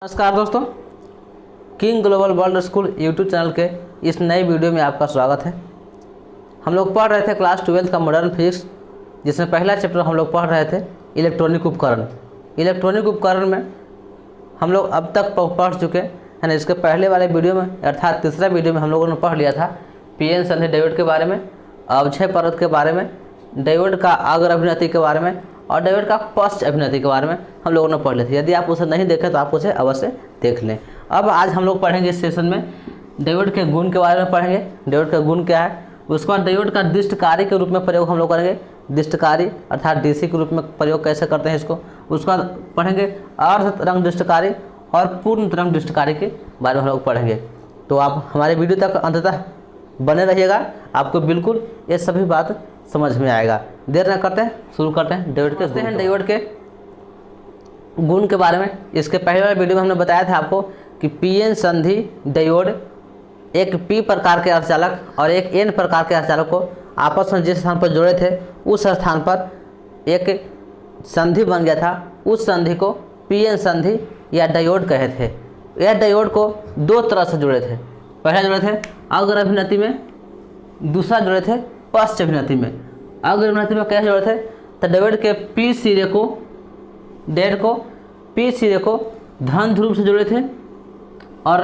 नमस्कार दोस्तों, king global world school YouTube channel के इस नए वीडियो में आपका स्वागत है। हम लोग पढ़ रहे थे क्लास 12 का मॉडर्न फिजिक्स, जिसमें पहला चैप्टर हम लोग पढ़ रहे थे इलेक्ट्रॉनिक उपकरण। इलेक्ट्रॉनिक उपकरण में हम लोग अब तक पढ़ चुके हैं ना। इसके पहले वाले वीडियो में अर्थात तीसरा वीडियो में हम लोगों ने पढ़ लिया था पीएन संधि डायोड के बारे में, अवक्षय परत के बारे में, डायोड का अग्र अभिनति के बारे में और डायोड का पश्च अभिनति के बारे में हम लोगों ने पढ़ लिया था। यदि आप उसे नहीं देखें तो आप उसे अवश्य देख लें। अब आज हम लोग पढ़ेंगे इस सेशन में डायोड के गुण के बारे में पढ़ेंगे। डायोड का गुण क्या है, उसके बाद डायोड का दिष्टकारी के रूप में प्रयोग हम लोग करेंगे। दिष्टकारी अर्थात डीसी के रूप में प्रयोग कैसे करते हैं इसको। उसके बाद पढ़ेंगे अर्ध तरंग दिष्टकारी और पूर्ण तरंग दिष्टकारी के बारे में हम लोग पढ़ेंगे। तो आप हमारे वीडियो तक अंततः बने रहिएगा, आपको बिल्कुल ये सभी बात समझ में आएगा। देर न करते हैं, शुरू करते हैं डायोड के डायोड के गुण के बारे में। इसके पहले वाले वीडियो में हमने बताया था आपको कि पीएन संधि डायोड एक पी प्रकार के अर्धचालक और एक एन प्रकार के अर्धचालक को आपस में जिस स्थान पर जोड़े थे उस स्थान पर एक संधि बन गया था। उस संधि को पीएन संधि या डायोड कहे थे। यह डायोड को दो तरह से जोड़े थे। पहला जोड़े थे अग्र अभिनति में, दूसरा जोड़े थे पश्च अभिनति में। अग्र अभिनति में कैसे जोड़े थे, तो डायोड के पी सिरे को धन ध्रुव से जोड़े थे और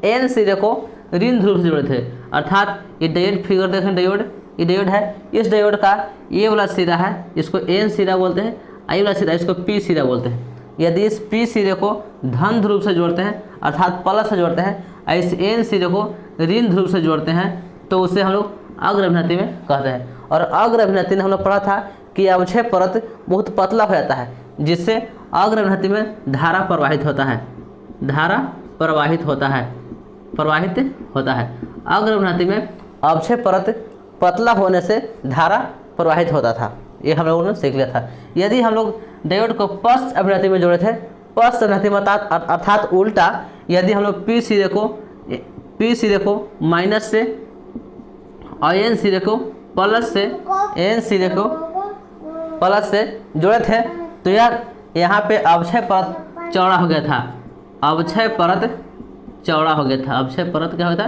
एन सिरे को ऋण ध्रुव से जोड़े थे। अर्थात ये डायोड फिगर देखें, ये डायोड है। इस डायोड का ये वाला सिरा है, इसको एन सिरा बोलते हैं, ये वाला सिरा इसको पी सिरा बोलते हैं। यदि इस पी सिरे को धन ध्रुव से जोड़ते हैं अर्थात प्लस से जोड़ते हैं, इस एन सिरे को ऋण ध्रुव से जोड़ते हैं, तो उसे हम लोग अग्र अभिनति में कहते हैं। और अग्र अभिनति में हम लोग पढ़ा था कि अवक्षय परत बहुत पतला हो जाता है, जिससे अग्र अभिनति में धारा प्रवाहित होता है। अग्र अभिनति में अवक्षय परत पतला होने से धारा प्रवाहित होता था। ये हम लोगों ने सीख लिया था। यदि हम लोग डायोड को पश्च अभिनति में जोड़े थे, पश्च अभिनति में अर्थात उल्टा, यदि हम लोग पी सिरे को माइनस से और एन सिरे को प्लस से जोड़े थे, तो यार यहाँ पे अवक्षय परत चौड़ा हो गया था। अवक्षय परत क्या हो गया था,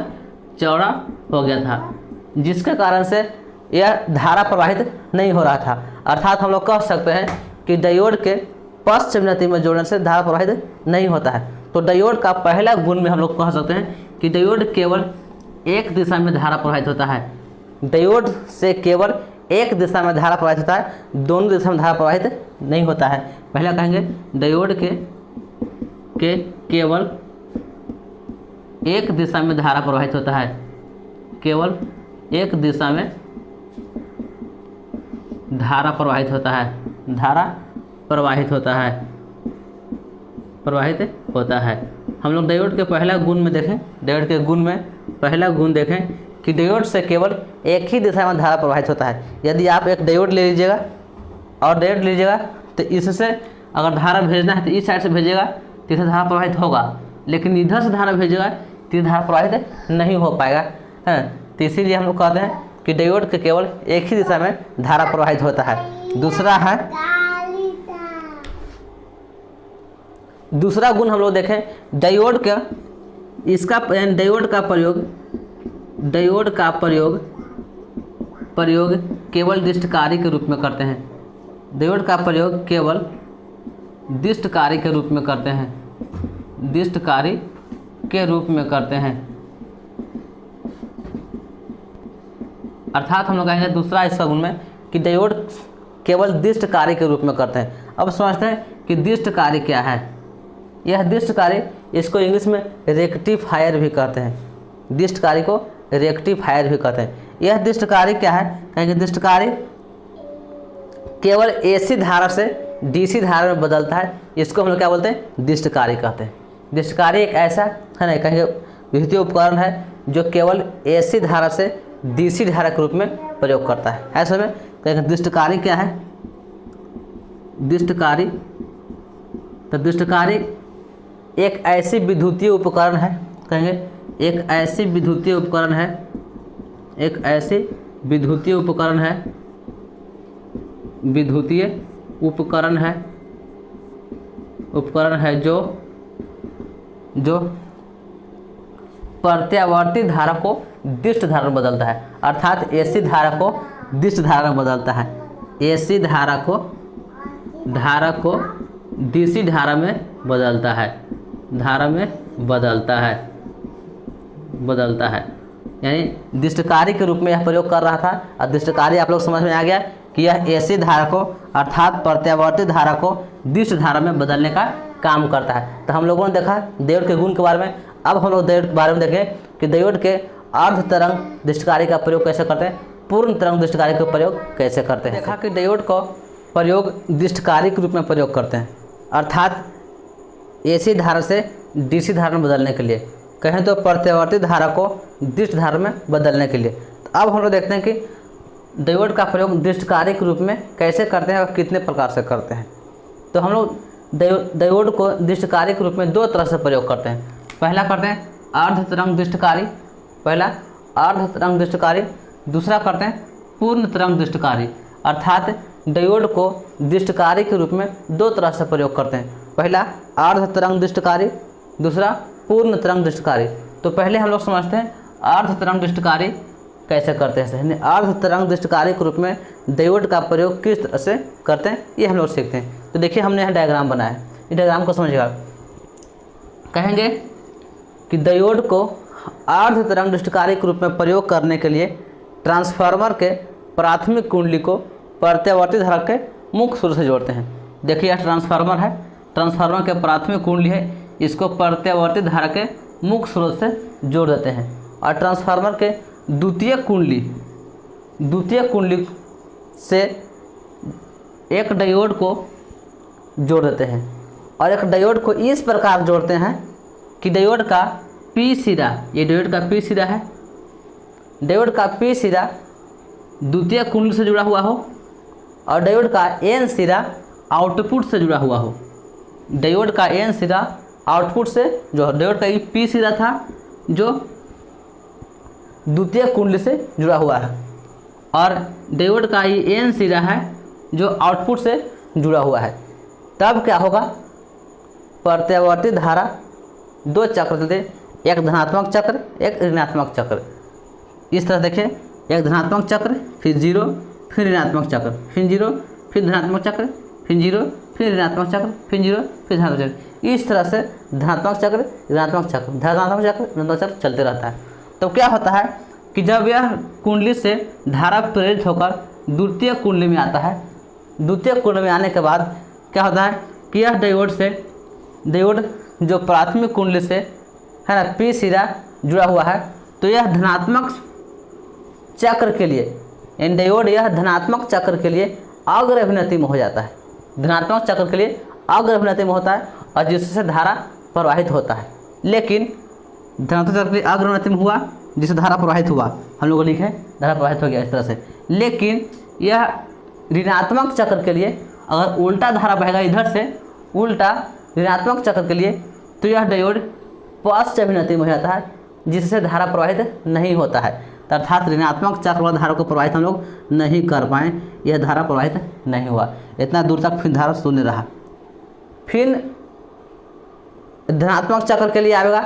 चौड़ा हो गया था, जिसके कारण से यह धारा प्रवाहित नहीं हो रहा था। अर्थात हम लोग कह सकते हैं कि डायोड के पश्च अभिनति में जोड़ने से धारा प्रवाहित नहीं होता है। तो डायोड का पहला गुण में हम लोग कह सकते हैं कि डायोड केवल एक दिशा में धारा प्रवाहित होता है। डायोड से केवल एक दिशा में धारा प्रवाहित होता है, दोनों दिशा में धारा प्रवाहित नहीं होता है। पहला कहेंगे डायोड के केवल एक दिशा में धारा प्रवाहित होता है। केवल एक दिशा में धारा प्रवाहित होता है। हम लोग डायोड के पहला गुण में देखें, डायोड के गुण में पहला गुण देखें कि डायोड से केवल एक ही दिशा में धारा प्रवाहित होता है। यदि आप एक डायोड ले लीजिएगा तो इससे अगर धारा भेजना है तो इस साइड से भेजिएगा तो इसे धारा प्रवाहित होगा, लेकिन इधर से धारा भेजिएगा तो धारा प्रवाहित नहीं हो पाएगा। तो इसीलिए हम लोग कहते हैं कि डायोड के केवल एक ही दिशा में धारा प्रवाहित होता है। दूसरा गुण हम लोग देखें डायोड का प्रयोग केवल दिष्टकारी के रूप में करते हैं। डायोड का प्रयोग केवल दिष्टकारी के रूप में करते हैं। अर्थात हम लोग कहेंगे दूसरा इसका गुण में कि डायोड केवल दिष्टकारी के रूप में करते हैं। अब समझते हैं कि दिष्टकारी क्या है। यह दिष्टकारी, इसको इंग्लिश में रेक्टिफायर भी कहते हैं। दिष्टकारी को रेक्टिफायर भी कहते हैं। यह दिष्टकारी क्या है, कहेंगे दिष्टकारी केवल एसी धारा से डीसी धारा में बदलता है। इसको हम लोग क्या बोलते हैं, दिष्टकारी कहते हैं। दिष्टकारी एक ऐसा है ना, कहेंगे विद्युतीय उपकरण है जो केवल एसी धारा से डीसी धारा के रूप में प्रयोग करता है। ऐसे में कहेंगे दिष्टकारी क्या है, दिष्टकारी एक ऐसी विद्युतीय उपकरण है, कहेंगे एक ऐसी विद्युतीय उपकरण है जो जो प्रत्यावर्ती धारा को दिष्ट धारा में बदलता है, अर्थात एसी धारा को दिष्ट धारा में बदलता है। एसी धारा को डीसी धारा में बदलता है, बदलता है। यानी दिष्टकारी के रूप में यह प्रयोग कर रहा था। और दिष्टकारी आप लोग समझ में आ गया कि यह एसी धारा को अर्थात प्रत्यावर्ती धारा को दिष्ट धारा में बदलने का काम करता है। तो हम लोगों ने देखा डायोड के गुण के बारे में। अब हम लोग डायोड के बारे में देखें कि डायोड के अर्ध तरंग दिष्टकारी का प्रयोग कैसे करते हैं, पूर्ण तरंग दिष्टकारी का प्रयोग कैसे करते हैं। देखा कि डायोड को प्रयोग दिष्टकारी के रूप में प्रयोग करते हैं, अर्थात एसी धारा से डीसी धारा में बदलने के लिए, कहें तो प्रत्यावर्ती धारा को दिष्ट धारा में बदलने के लिए। तो अब हम लोग देखते हैं कि डायोड का प्रयोग दिष्टकारी के रूप में कैसे करते हैं और कितने प्रकार से करते हैं। तो हम लोग डायोड को दिष्टकारी के रूप में दो तरह से प्रयोग करते हैं। पहला करते हैं अर्ध तरंग दिष्टकारी, दूसरा करते हैं पूर्ण तरंग दिष्टकारी। अर्थात डायोड को दिष्टकारी के रूप में दो तरह से प्रयोग करते हैं। पहला अर्ध तरंग दिष्टकारी, दूसरा पूर्ण तरंग दिष्टकारी। तो पहले हम लोग समझते हैं अर्ध तरंग दिष्टकारी कैसे करते हैं। अर्ध तरंग दिष्टकारी के रूप में डायोड का प्रयोग किस तरह से करते हैं ये हम लोग सीखते हैं। तो देखिए हमने यहाँ डायग्राम बनाया है, इस डायग्राम को समझिएगा। कहेंगे कि डायोड को अर्ध तरंग दिष्टकारी के रूप में प्रयोग करने के लिए ट्रांसफार्मर के प्राथमिक कुंडली को प्रत्यावर्ती धारा के मुख्य स्रोत से जोड़ते हैं। देखिए यह ट्रांसफार्मर है, ट्रांसफार्मर के प्राथमिक कुंडली है, इसको प्रत्यावर्ती धारा के मुख्य स्रोत से जोड़ देते हैं। और ट्रांसफार्मर के द्वितीय कुंडली से एक डायोड को जोड़ देते हैं। और एक डायोड को इस प्रकार जोड़ते हैं कि डायोड का पी सिरा, ये डायोड का पी सिरा है, डायोड का पी सिरा द्वितीय कुंडली से जुड़ा हुआ हो और डायोड का एन सिरा आउटपुट से जुड़ा हुआ हो। डायोड का एन सिरा आउटपुट से, जो डायोड का पी सिरा था जो द्वितीय कुंडली से जुड़ा हुआ है, और डायोड का ये एन सिरा है जो आउटपुट से जुड़ा हुआ है। तब क्या होगा, प्रत्यावर्ती धारा दो चक्र चलते, एक धनात्मक चक्र एक ऋणात्मक चक्र। इस तरह देखिए, एक धनात्मक चक्र फिर जीरो, फिर ऋणात्मक चक्र, फिर जीरो, फिर धनात्मक चक्र, फिर जीरो, फिर ऋणात्मक चक्र, फिर जीरो, फिर धनात्मक चक्र। इस तरह से धनात्मक चक्र ऋणात्मक चक्र, धनात्मक चक्र ऋणात्मक चक्र चलते रहता है। तो क्या होता है कि जब यह कुंडली से धारा प्रेरित होकर द्वितीय कुंडली में आता है, द्वितीय कुंडली में आने के बाद क्या होता है कि यह डायोड जो प्राथमिक कुंडली से है ना पी सिरा जुड़ा हुआ है, तो यह धनात्मक चक्र के लिए, इन डायोड यह धनात्मक चक्र के लिए अग्रभिनति में हो जाता है, धनात्मक चक्र के लिए अग्रभिनति में होता है और जिससे धारा प्रवाहित होता है। लेकिन धनात्मक चक्र के लिए अग्रभिनति में हुआ, जिससे धारा प्रवाहित हुआ, हम लोग को लिखे धारा प्रवाहित हो गया इस तरह से। लेकिन यह ऋणात्मक चक्र के लिए अगर उल्टा धारा बहेगा इधर से, उल्टा ऋणात्मक चक्र के लिए, तो यह डायोड पश्चाभिनति में हो जाता है, जिससे धारा प्रवाहित नहीं होता है। अर्थात ऋणात्मक चक्र वाला धारा को प्रवाहित हम लोग नहीं कर पाए, यह धारा प्रवाहित नहीं हुआ, इतना दूर तक फिर धारा शून्य रहा। फिर धनात्मक चक्र के लिए आएगा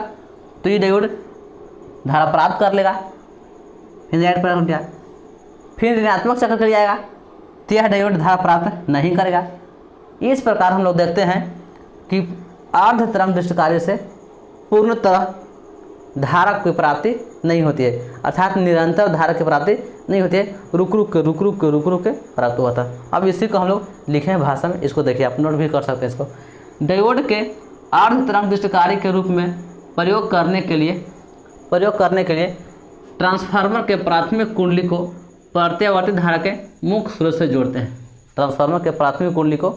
तो ये डायोड धारा प्राप्त कर लेगा, फिर ऋणात्मक चक्र के लिए आएगा तो यह डायोड धारा प्राप्त नहीं करेगा। इस प्रकार हम लोग देखते हैं कि अर्ध तरंग दिष्टकारी से पूर्णतः धारा की प्राप्ति नहीं होती है, अर्थात निरंतर धारा की प्राप्ति नहीं होती है, रुक रुक के प्राप्त होता है। अब इसी को हम लोग लिखे हैं भाषा में, इसको देखिए आप नोट भी कर सकते हैं इसको। डायोड के अर्ध तरंग दिष्टकारी के रूप में प्रयोग करने के लिए ट्रांसफार्मर के प्राथमिक कुंडली को प्रत्यावर्ती धारा के मुख्य स्रोत से जोड़ते हैं। ट्रांसफार्मर के प्राथमिक कुंडली को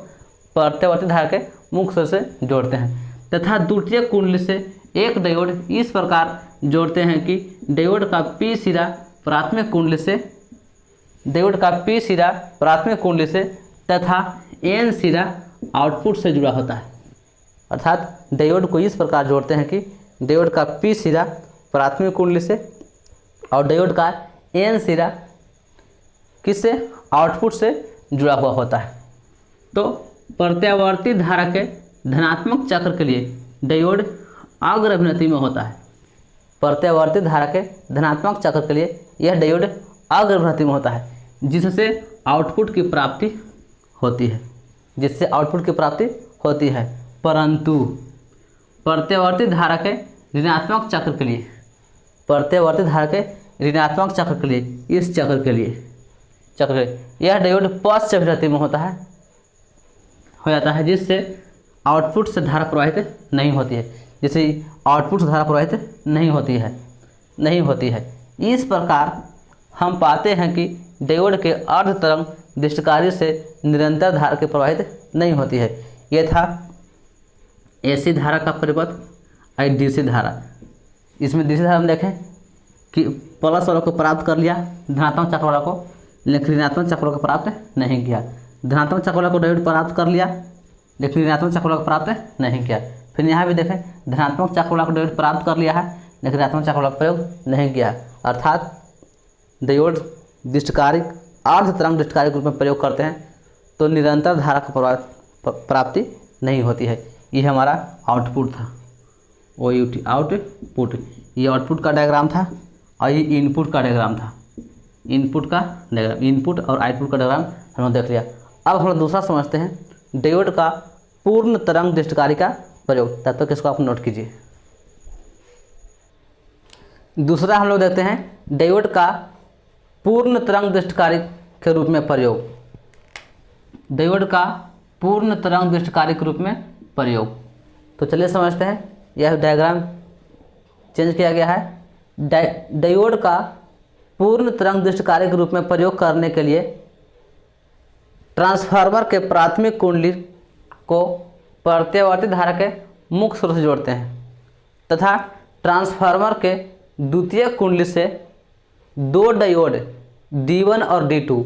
प्रत्यावर्ती धारा के मुख्य स्रोत से जोड़ते हैं तथा द्वितीय कुंडली से एक डायोड इस प्रकार जोड़ते हैं कि डायोड का पी सिरा प्राथमिक कुंडली से तथा एन सिरा आउटपुट से जुड़ा होता है। अर्थात डायोड को इस प्रकार जोड़ते हैं कि डायोड का पी सिरा प्राथमिक कुंडली से और डायोड का एन सिरा किससे, आउटपुट से जुड़ा हुआ होता है। तो प्रत्यावर्ती धारा के धनात्मक चक्र के लिए डायोड अग्रभिनति में होता है। प्रत्यावर्ती धारा के धनात्मक चक्र के लिए यह डायोड अग्रभिनति में होता है, जिससे आउटपुट की प्राप्ति होती है, जिससे आउटपुट की प्राप्ति होती है। परंतु प्रत्यावर्ती धारा के ऋणात्मक चक्र के लिए, प्रत्यावर्ती धारा के ऋणात्मक चक्र के लिए, इस चक्र के लिए यह डायोड पश्चभिनति में होता है, हो जाता है, जिससे आउटपुट से धारा प्रवाहित नहीं होती है, जिससे आउटपुट से धारा प्रवाहित नहीं होती है। इस प्रकार हम पाते हैं कि डायोड के अर्ध तरंग दृष्टिकारी से निरंतर धारा की प्रवाहित नहीं होती है। यह था एसी धारा का परिपथ और डीसी धारा। इसमें डीसी धारा में देखें कि प्लस वाला को प्राप्त कर लिया, धनात्मक चक्र वाला को, लेकिन ऋणात्मक चक्र वाला को प्राप्त नहीं किया। धनात्मक चक्र वाला को डायोड प्राप्त कर लिया, लेकिन ऋणात्मक चक्र वाला को प्राप्त नहीं किया। फिर यहाँ भी देखें, धनात्मक चक्र वाला को डायोड प्राप्त कर लिया है, लेकिन ऋणात्मक चक्र वाला का प्रयोग नहीं किया। अर्थात डायोड दृष्टिकारी अर्ध तरंग दृष्टिकारी रूप में प्रयोग करते हैं तो निरंतर धारा का प्राप्ति नहीं होती है। यह हमारा आउटपुट था, OUT आउटपुट। ये आउटपुट का डायग्राम था और ये इनपुट का डायग्राम था। इनपुट का डायग्राम, इनपुट और आउटपुट का डायग्राम हमने देख लिया। अब हम लोग दूसरा समझते हैं, डायोड का पूर्ण तरंग दृष्टिकारी का प्रयोग। तब तक इसको आप नोट कीजिए। दूसरा हम लोग देखते हैं डायोड का पूर्ण तरंग दृष्टिकारी के रूप में प्रयोग। डायोड का पूर्ण तरंग दृष्टिकारी के रूप में प्रयोग। तो चलिए समझते हैं। यह डायग्राम चेंज किया गया है। डायोड का पूर्ण तरंग दृष्टिकारी के रूप में प्रयोग करने के लिए ट्रांसफार्मर के प्राथमिक कुंडली को प्रत्यावर्ती धारा के मुख्य स्रोत से जोड़ते हैं तथा ट्रांसफार्मर के द्वितीय कुंडली से दो डायोड D1 और D2,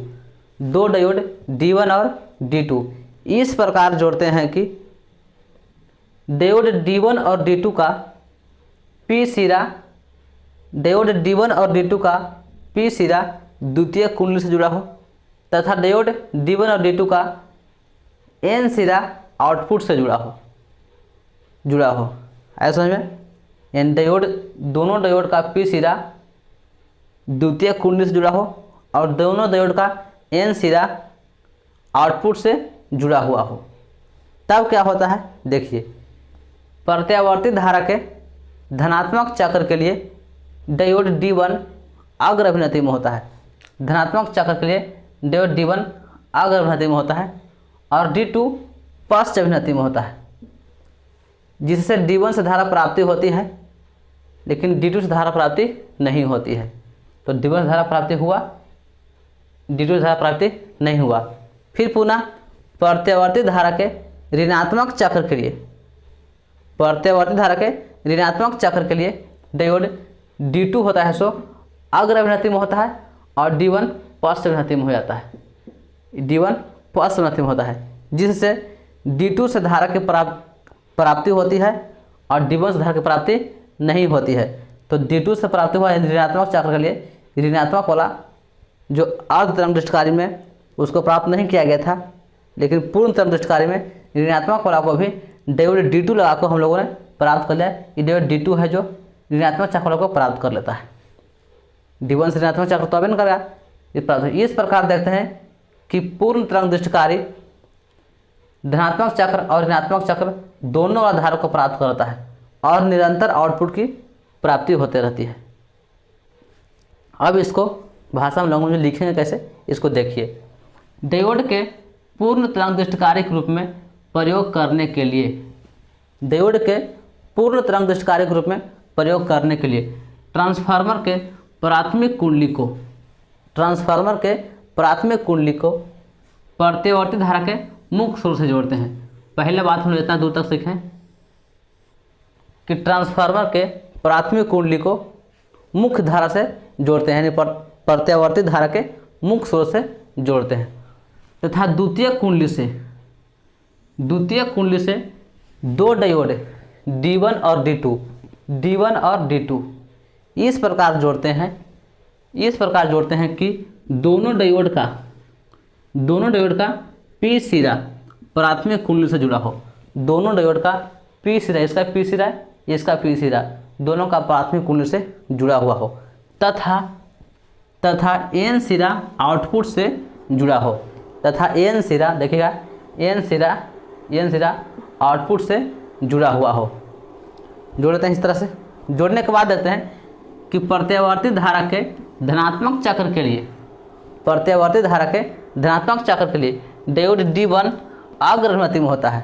दो डायोड D1 और D2 इस प्रकार जोड़ते हैं कि डायोड D1 और D2 का P सिरा, डायोड D1 और D2 का P सिरा द्वितीय कुंडली से जुड़ा हो तथा डायोड D1 और D2 का N सिरा आउटपुट से जुड़ा हो। ऐसा समझ में, डायोड, दोनों डायोड का P सिरा द्वितीय कुंडली से जुड़ा हो और दोनों डायोड का N सिरा आउटपुट से जुड़ा हुआ हो। तब क्या होता है देखिए, प्रत्यावर्ती धारा के धनात्मक चक्र के लिए डायोड D1 अग्रभिनति में होता है। धनात्मक चक्र के लिए डायोड D1 अग्रभिनति में होता है और D2 पश्चभिनति में होता है, जिससे D1 से धारा प्राप्ति होती है लेकिन D2 से धारा प्राप्ति नहीं होती है। तो D1 से धारा प्राप्ति हुआ, D2 से धारा प्राप्ति नहीं हुआ। फिर पुनः प्रत्यावर्ती धारा के ऋणात्मक चक्र के लिए, प्रत्यावर्ती धारा के ऋणात्मक चक्र के लिए डायोड D2 होता है, सो अग्रभिनति में होता है और D1 पश्चभिनति में हो जाता है। D1 पश्चभिनति में होता है, जिससे D2 से धारा की प्राप्ति होती है और D1 से धारा की प्राप्ति नहीं होती है। तो D2 से प्राप्ति हुआ ऋणात्मक चक्र के लिए ऋणात्मक वाला जो अर्ध तरंग दृष्टिकारी में उसको प्राप्त नहीं किया गया था, लेकिन पूर्ण तरंग दृष्टिकारी में ऋणात्मक वाला को भी डायोड D2 लगाकर हम लोगों ने प्राप्त कर लिया। ये डायोड D2 है जो ऋणात्मक चक्र वाला को प्राप्त कर लेता है। D1 से ऋणात्मक चक्र तो अभी नहीं करेगा। इस प्रकार देखते हैं कि पूर्ण तरंग दृष्टिकारी धनात्मक चक्र और ऋणात्मक चक्र दोनों वाला धारा को प्राप्त करता है और निरंतर आउटपुट की प्राप्ति होते रहती है। अब इसको भाषा में लैंग्वेज में लिखेंगे कैसे, इसको देखिए। डायोड के पूर्ण तरंग दृष्टिकारी के रूप में प्रयोग करने के लिए, डायोड के पूर्ण तरंग दृष्टिकारी के रूप में प्रयोग करने के लिए ट्रांसफार्मर के प्राथमिक कुंडली को, ट्रांसफार्मर के प्राथमिक कुंडली को प्रत्यावर्ती धारा के मुख्य स्रोत से जोड़ते हैं। पहले बात हम इतना दूर तक सीखें कि ट्रांसफार्मर के प्राथमिक कुंडली को मुख्य धारा से जोड़ते हैं, यानी प्रत्यावर्ती धारा के मुख्य स्रोत से जोड़ते हैं तथा द्वितीय कुंडली से दो डायोड D1 और D2 इस प्रकार जोड़ते हैं कि दोनों डायोड का P सिरा प्राथमिक कुंडली से जुड़ा हो। दोनों डायोड का P सिरा, इसका P सिरा इसका पी सिरा दोनों का प्राथमिक कुंडली से जुड़ा हुआ हो, तथा एन सिरा आउटपुट से जुड़ा हो, तथा एन सिरा देखिएगा एन सिरा आउटपुट से जुड़ा हुआ हो। जोड़ देते हैं इस तरह से। जोड़ने के बाद देते हैं कि प्रत्यावर्ती धारा के धनात्मक चक्र के लिए, प्रत्यावर्ती धारा के धनात्मक चक्र के लिए डायोड D1 अग्रभ्रमति में होता है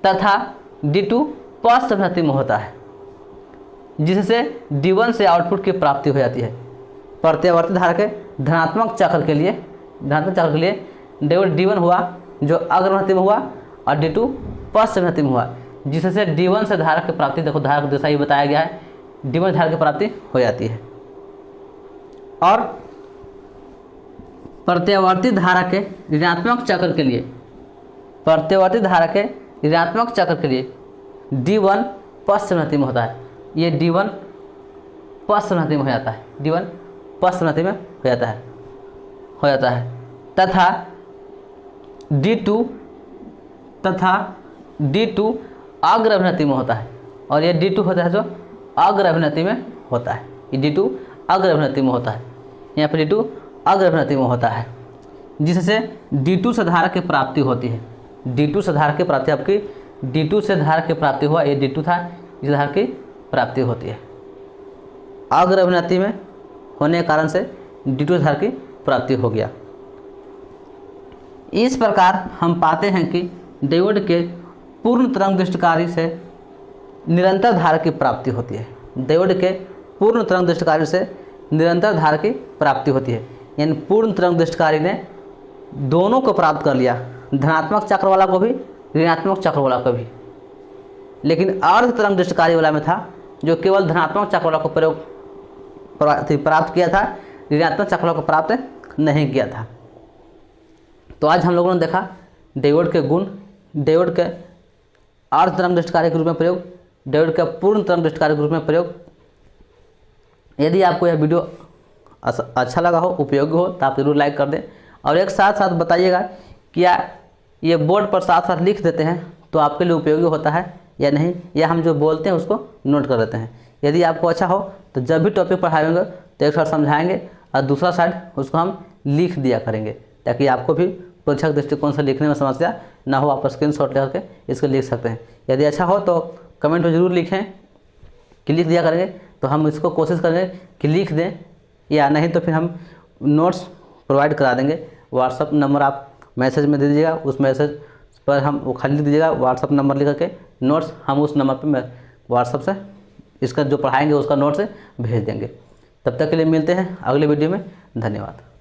तथा D2 पश्चभ्रमति में होता है, जिससे D1 से आउटपुट की प्राप्ति हो जाती है। प्रत्यावर्ती धारा के धनात्मक चक्र के लिए डायोड D1 हुआ जो अग्रभ्रमति में हुआ और D2 पश्चभ्रमति में हुआ, जिससे D1 से धारा की प्राप्ति, देखो धारा की दिशा ही बताया गया है, D1 धारा की प्राप्ति हो जाती है। और प्रत्यावर्ती धारा के ऋणात्मक चक्र के लिए, प्रत्यावर्ती धारा के ऋणात्मक चक्र के लिए D1 पश्चभ्रमति में होता है। ये D1 पश्चभ्रमति में हो जाता है, D1 पश्चभ्रमति में हो जाता है तथा D2 अग्रभ्रमति में होता है। और ये D2 होता है जो अग्रभ्रमति में होता है, ये D2 अग्रभ्रमति में होता है, यहाँ पर D2 अग्रभ्रमति में होता है, जिससे D2 से धारा की प्राप्ति होती है। D2 से धारा की प्राप्ति, आपकी D2 से धारा की प्राप्ति हुआ, ये D2 था, इस धारा की प्राप्ति होती है। अग्रभ्रमति में होने के कारण से D2 से धारा की प्राप्ति हो गया। इस प्रकार हम पाते हैं कि डायोड के पूर्ण तरंग दृष्टिकारी से निरंतर धारा की प्राप्ति होती है। डायोड के पूर्ण तरंग दृष्टिकारी से निरंतर धारा की प्राप्ति होती है, यानी पूर्ण तरंग दृष्टिकारी ने दोनों को प्राप्त कर लिया, धनात्मक चक्र वाला को भी, ऋणात्मक चक्र वाला को भी। लेकिन अर्ध तरंग दृष्टिकारी वाला में था जो केवल धनात्मक चक्र वाला को प्राप्त किया था, ऋणात्मक चक्र वाला को प्राप्त नहीं किया था। तो आज हम लोगों ने देखा डायोड के गुण, डायोड के अर्ध तरंग दृष्टिकारी के रूप में प्रयोग, डायोड का पूर्ण तरंग दृष्टिकारी के रूप में प्रयोग। यदि आपको यह वीडियो अच्छा लगा हो, उपयोगी हो, तो आप जरूर लाइक कर दें। और एक साथ साथ बताइएगा क्या ये बोर्ड पर साथ साथ लिख देते हैं तो आपके लिए उपयोगी होता है या नहीं, या हम जो बोलते हैं उसको नोट कर देते हैं। यदि आपको अच्छा हो तो जब भी टॉपिक पढ़ाएंगे तो एक साइड समझाएंगे और दूसरा साइड उसको हम लिख दिया करेंगे, ताकि आपको भी प्रोक्षक दृष्टिकोण से लिखने में समस्या ना हो। आप स्क्रीनशॉट लेकर के इसको लिख सकते हैं। यदि अच्छा हो तो कमेंट में ज़रूर लिखें कि लिख दिया करेंगे, तो हम इसको कोशिश करेंगे कि लिख दें, या नहीं तो फिर हम नोट्स प्रोवाइड करा देंगे। व्हाट्सअप नंबर आप मैसेज में दे दीजिएगा, उस मैसेज पर हम वो खाली लिख दीजिएगा व्हाट्सअप नंबर लिख करके, नोट्स हम उस नंबर पर व्हाट्सअप से इसका जो पढ़ाएंगे उसका नोट्स भेज देंगे। तब तक के लिए मिलते हैं अगले वीडियो में। धन्यवाद।